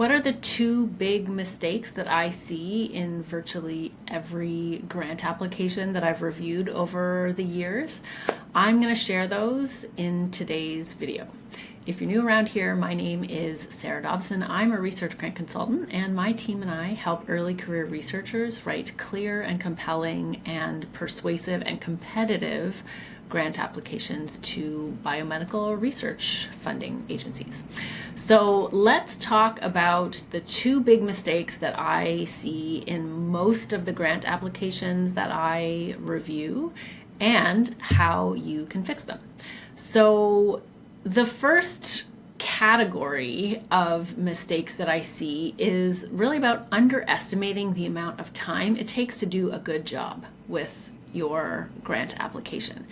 What are the two big mistakes that I see in virtually every grant application that I've reviewed over the years? I'm going to share those in today's video. If you're new around here, my name is Sarah Dobson. I'm a research grant consultant, and my team and I help early career researchers write clear and compelling and persuasive and competitive grant applications to biomedical research funding agencies. So let's talk about the two big mistakes that I see in most of the grant applications that I review and how you can fix them. So the first category of mistakes that I see is really about underestimating the amount of time it takes to do a good job with your grant application.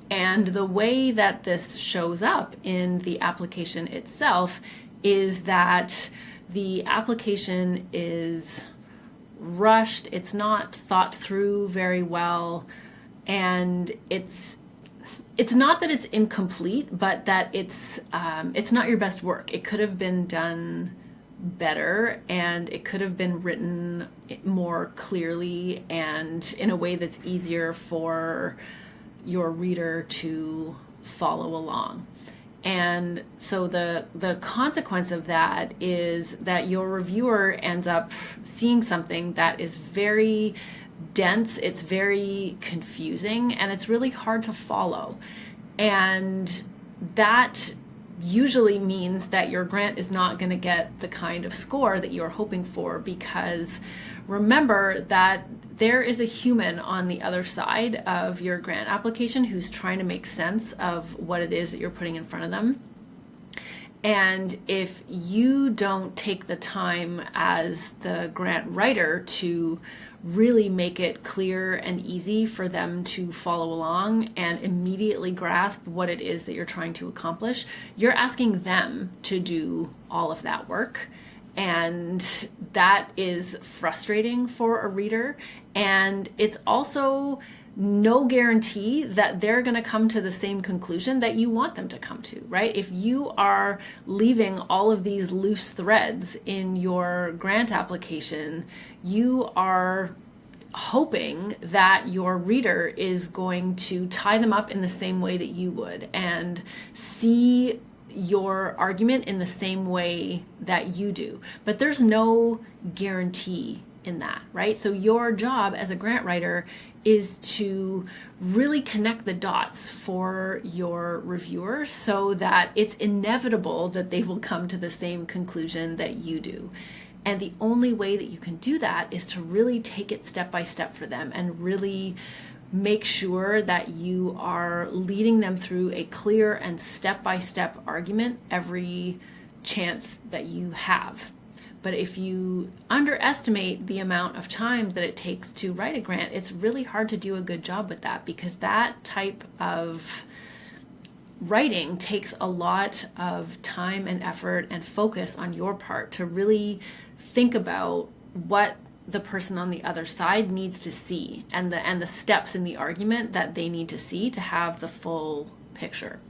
And the way that this shows up in the application itself is that the application is rushed, it's not thought through very well, and it's not that it's incomplete, but that it's not your best work. It could have been done better, and it could have been written more clearly and in a way that's easier for your reader to follow along. And so the consequence of that is that your reviewer ends up seeing something that is very dense, it's very confusing, and it's really hard to follow. And that usually means that your grant is not going to get the kind of score that you're hoping for, because remember that there is a human on the other side of your grant application who's trying to make sense of what it is that you're putting in front of them. And if you don't take the time as the grant writer to really make it clear and easy for them to follow along and immediately grasp what it is that you're trying to accomplish, you're asking them to do all of that work. And that is frustrating for a reader. And it's also no guarantee that they're going to come to the same conclusion that you want them to come to, right? If you are leaving all of these loose threads in your grant application, you are hoping that your reader is going to tie them up in the same way that you would and see your argument in the same way that you do. But there's no guarantee in that, right? So your job as a grant writer is to really connect the dots for your reviewer so that it's inevitable that they will come to the same conclusion that you do. And the only way that you can do that is to really take it step by step for them and really make sure that you are leading them through a clear and step-by-step argument every chance that you have. But if you underestimate the amount of time that it takes to write a grant, it's really hard to do a good job with that, because that type of writing takes a lot of time and effort and focus on your part to really think about what the person on the other side needs to see and the steps in the argument that they need to see to have the full picture.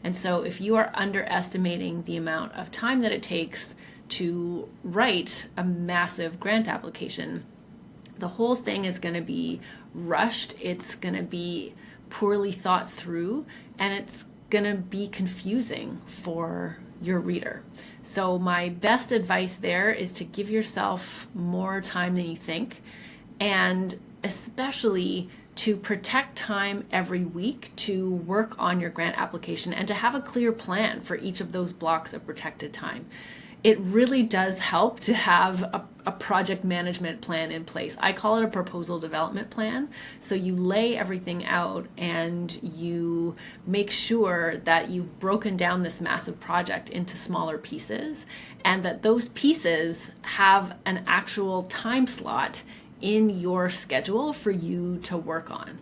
And so if you are underestimating the amount of time that it takes to write a massive grant application, the whole thing is going to be rushed, it's going to be poorly thought through, and it's going to be confusing for your reader. So my best advice there is to give yourself more time than you think, and especially to protect time every week to work on your grant application and to have a clear plan for each of those blocks of protected time. It really does help to have a project management plan in place. I call it a proposal development plan. So you lay everything out and you make sure that you've broken down this massive project into smaller pieces, and that those pieces have an actual time slot in your schedule for you to work on.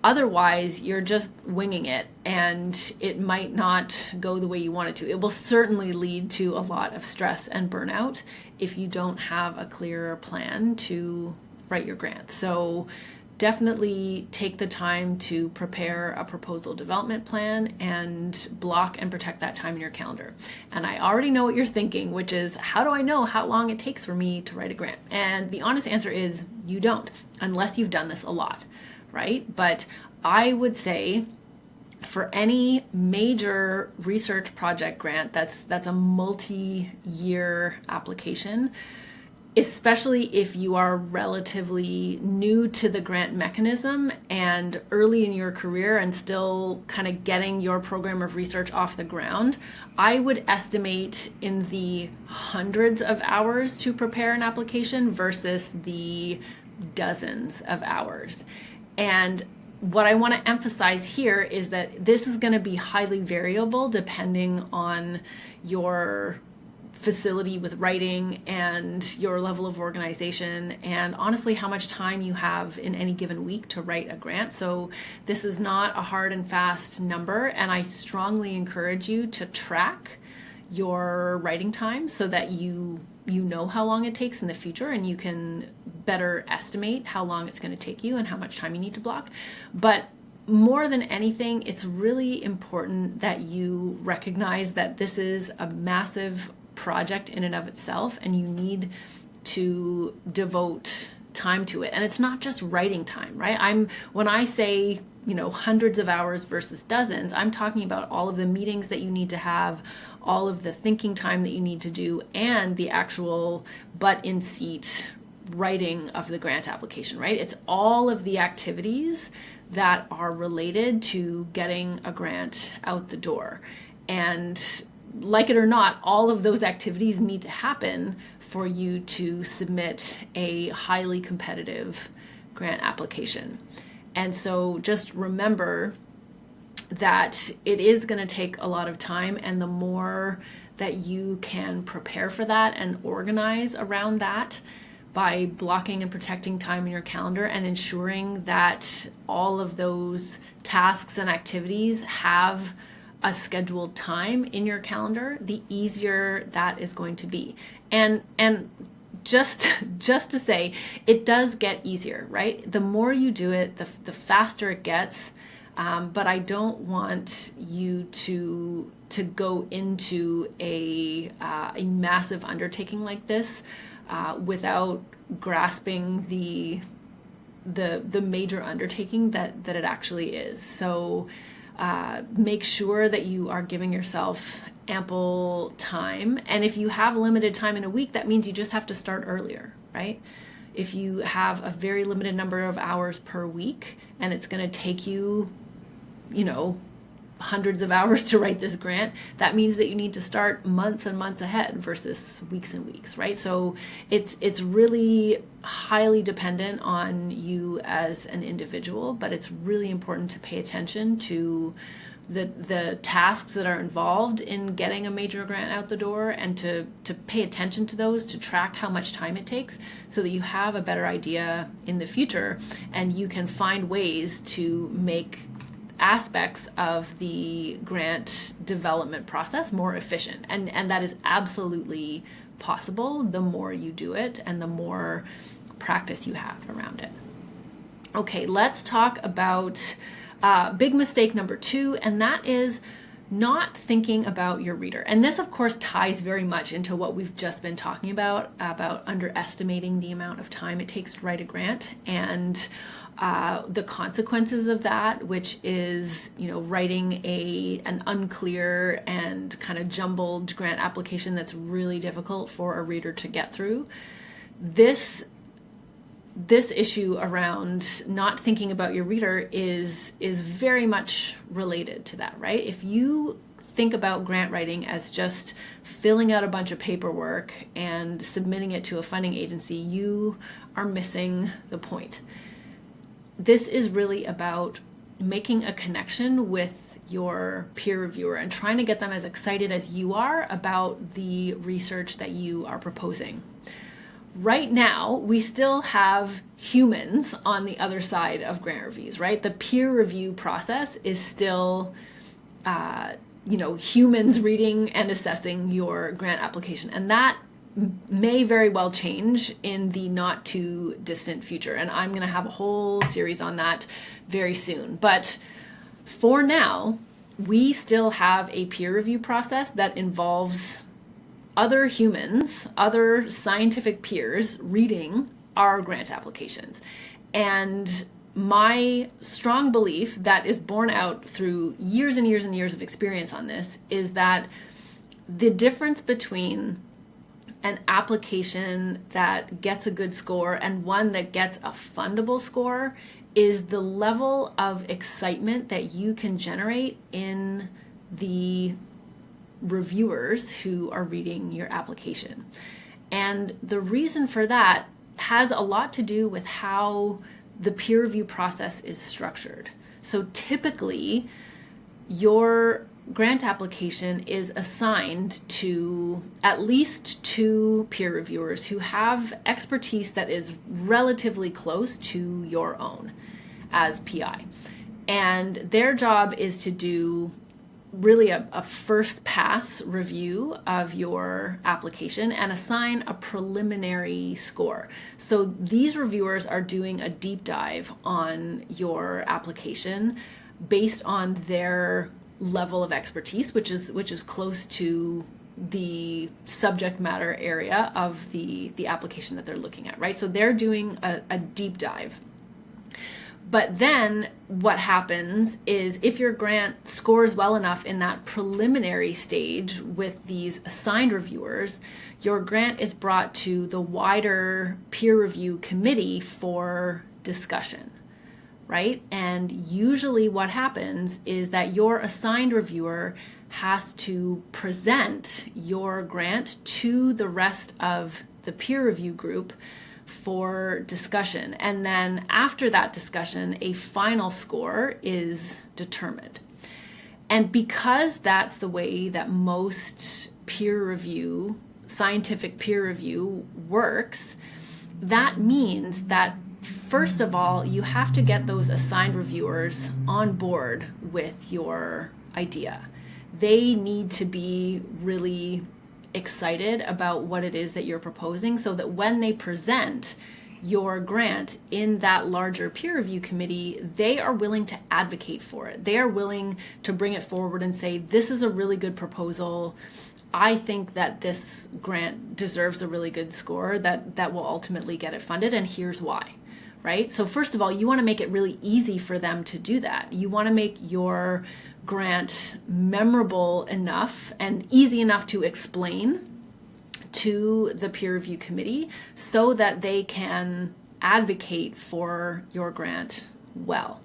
Otherwise, you're just winging it, and it might not go the way you want it to. It will certainly lead to a lot of stress and burnout if you don't have a clear plan to write your grant. So definitely take the time to prepare a proposal development plan and block and protect that time in your calendar. And I already know what you're thinking, which is, how do I know how long it takes for me to write a grant? And the honest answer is you don't, unless you've done this a lot, right? But I would say for any major research project grant that's a multi-year application, especially if you are relatively new to the grant mechanism and early in your career and still kind of getting your program of research off the ground, I would estimate in the hundreds of hours to prepare an application versus the dozens of hours. And what I want to emphasize here is that this is going to be highly variable depending on your facility with writing and your level of organization and honestly how much time you have in any given week to write a grant. So this is not a hard and fast number, and I strongly encourage you to track your writing time so that you know how long it takes in the future and you can better estimate how long it's going to take you and how much time you need to block. But more than anything, it's really important that you recognize that this is a massive project in and of itself, and you need to devote time to it. And it's not just writing time, right? When I say, hundreds of hours versus dozens, I'm talking about all of the meetings that you need to have, all of the thinking time that you need to do, and the actual butt in seat writing of the grant application, right? It's all of the activities that are related to getting a grant out the door. And like it or not, all of those activities need to happen for you to submit a highly competitive grant application. And so just remember that it is going to take a lot of time, and the more that you can prepare for that and organize around that by blocking and protecting time in your calendar and ensuring that all of those tasks and activities have a scheduled time in your calendar, the easier that is going to be. And just to say, it does get easier, right? The more you do it, the faster it gets. But I don't want you to go into a massive undertaking like this without grasping the major undertaking that it actually is. So make sure that you are giving yourself ample time. And if you have limited time in a week, that means you just have to start earlier, right? If you have a very limited number of hours per week and it's going to take you, hundreds of hours to write this grant, that means that you need to start months and months ahead versus weeks and weeks, right? So it's really highly dependent on you as an individual, but it's really important to pay attention to the tasks that are involved in getting a major grant out the door, and to pay attention to those, to track how much time it takes so that you have a better idea in the future and you can find ways to make aspects of the grant development process more efficient. And that is absolutely possible the more you do it and the more practice you have around it. Okay, let's talk about big mistake number 2, and that is not thinking about your reader. And this, of course, ties very much into what we've just been talking about underestimating the amount of time it takes to write a grant and the consequences of that, which is, writing an unclear and kind of jumbled grant application that's really difficult for a reader to get through. This issue around not thinking about your reader is very much related to that, right? If you think about grant writing as just filling out a bunch of paperwork and submitting it to a funding agency, you are missing the point. This is really about making a connection with your peer reviewer and trying to get them as excited as you are about the research that you are proposing. Right now, we still have humans on the other side of grant reviews, right? The peer review process is still, humans reading and assessing your grant application. And that may very well change in the not too distant future. And I'm going to have a whole series on that very soon. But for now, we still have a peer review process that involves other humans, other scientific peers reading our grant applications. And my strong belief that is borne out through years and years and years of experience on this is that the difference between an application that gets a good score and one that gets a fundable score is the level of excitement that you can generate in the reviewers who are reading your application. And the reason for that has a lot to do with how the peer review process is structured. So typically, your grant application is assigned to at least 2 peer reviewers who have expertise that is relatively close to your own as PI. And their job is to do really a first pass review of your application and assign a preliminary score. So these reviewers are doing a deep dive on your application based on their level of expertise, which is close to the subject matter area of the application that they're looking at, right? So they're doing a deep dive. But then what happens is if your grant scores well enough in that preliminary stage with these assigned reviewers, your grant is brought to the wider peer review committee for discussion, right? And usually what happens is that your assigned reviewer has to present your grant to the rest of the peer review group for discussion. And then after that discussion, a final score is determined. And because that's the way that most peer review, scientific peer review works, that means that first of all, you have to get those assigned reviewers on board with your idea. They need to be really excited about what it is that you're proposing so that when they present your grant in that larger peer review committee, they are willing to advocate for it. They are willing to bring it forward and say, this is a really good proposal. I think that this grant deserves a really good score that will ultimately get it funded, and here's why, right? So first of all, you want to make it really easy for them to do that. You want to make your grant memorable enough and easy enough to explain to the peer review committee so that they can advocate for your grant well.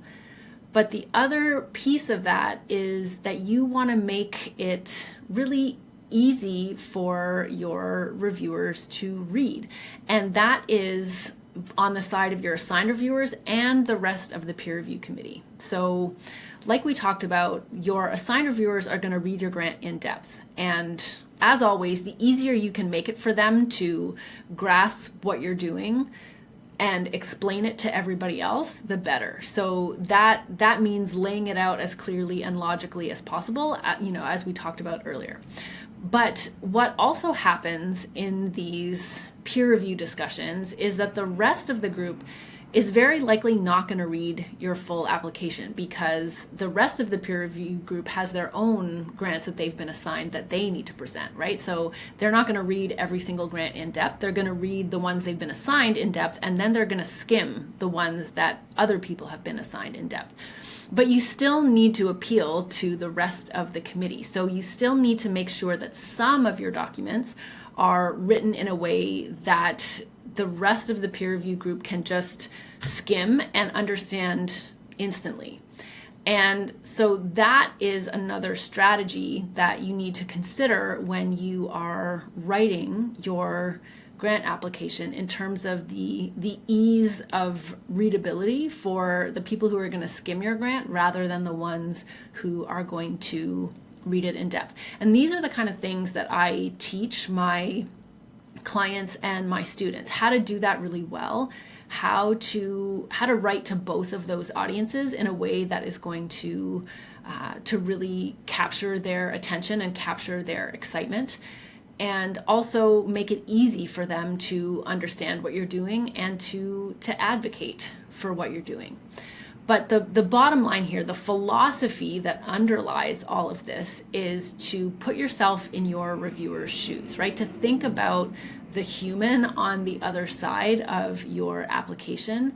But the other piece of that is that you want to make it really easy for your reviewers to read. And that is on the side of your assigned reviewers and the rest of the peer review committee. So like we talked about, your assigned reviewers are going to read your grant in depth. And as always, the easier you can make it for them to grasp what you're doing and explain it to everybody else, the better. So that means laying it out as clearly and logically as possible, as we talked about earlier. But what also happens in these peer review discussions is that the rest of the group is very likely not going to read your full application because the rest of the peer review group has their own grants that they've been assigned that they need to present, right? So they're not going to read every single grant in depth. They're going to read the ones they've been assigned in depth, and then they're going to skim the ones that other people have been assigned in depth. But you still need to appeal to the rest of the committee. So you still need to make sure that some of your documents are written in a way that the rest of the peer review group can just skim and understand instantly. And so that is another strategy that you need to consider when you are writing your grant application in terms of the ease of readability for the people who are going to skim your grant rather than the ones who are going to read it in depth. And these are the kind of things that I teach my clients and my students, how to do that really well, how to write to both of those audiences in a way that is going to really capture their attention and capture their excitement. and also make it easy for them to understand what you're doing and to advocate for what you're doing. But the bottom line here, the philosophy that underlies all of this, is to put yourself in your reviewer's shoes, right? To think about the human on the other side of your application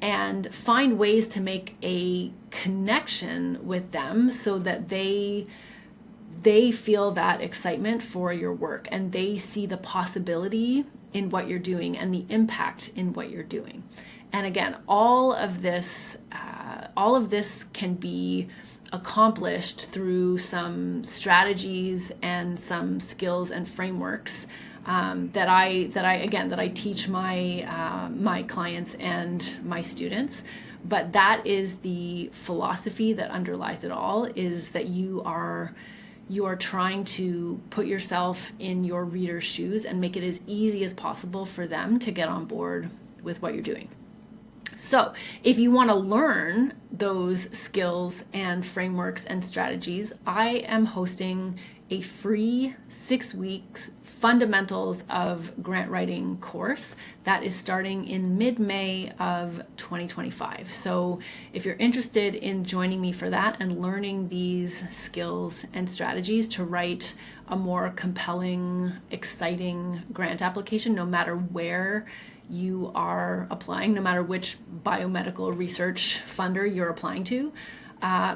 and find ways to make a connection with them so that they feel that excitement for your work and they see the possibility in what you're doing and the impact in what you're doing. And again, all of this can be accomplished through some strategies and some skills and frameworks that I teach my clients and my students. But that is the philosophy that underlies it all: is that you are trying to put yourself in your reader's shoes and make it as easy as possible for them to get on board with what you're doing. So if you want to learn those skills and frameworks and strategies, I am hosting a free 6 weeks fundamentals of grant writing course that is starting in mid-May of 2025. So if you're interested in joining me for that and learning these skills and strategies to write a more compelling, exciting grant application, no matter where you are applying, no matter which biomedical research funder you're applying to,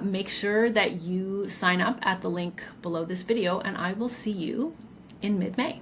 make sure that you sign up at the link below this video, and I will see you in mid-May.